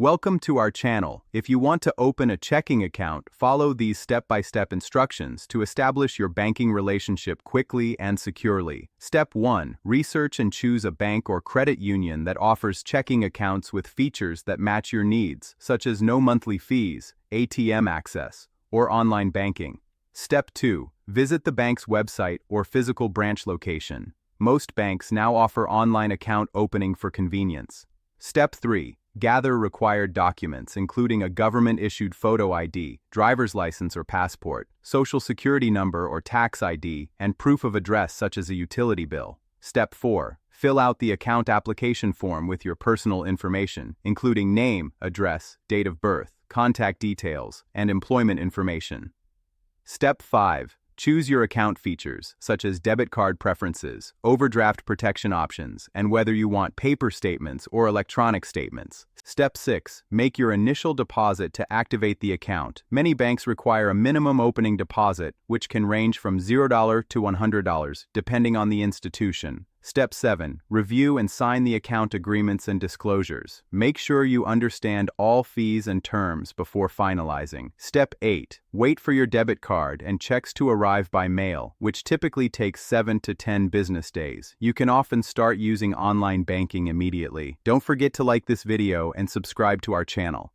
Welcome to our channel. If you want to open a checking account, follow these step-by-step instructions to establish your banking relationship quickly and securely. Step 1. Research and choose a bank or credit union that offers checking accounts with features that match your needs, such as no monthly fees, ATM access, or online banking. Step 2. Visit the bank's website or physical branch location. Most banks now offer online account opening for convenience. Step 3. Gather required documents, including a government-issued photo ID, driver's license or passport, social security number or tax ID, and proof of address such as a utility bill. Step 4. Fill out the account application form with your personal information, including name, address, date of birth, contact details, and employment information. Step 5. Choose your account features, such as debit card preferences, overdraft protection options, and whether you want paper statements or electronic statements. Step 6. Make your initial deposit to activate the account. Many banks require a minimum opening deposit, which can range from $0 to $100, depending on the institution. Step 7. Review and sign the account agreements and disclosures. Make sure you understand all fees and terms before finalizing. Step 8. Wait for your debit card and checks to arrive by mail, which typically takes 7 to 10 business days. You can often start using online banking immediately. Don't forget to like this video and subscribe to our channel.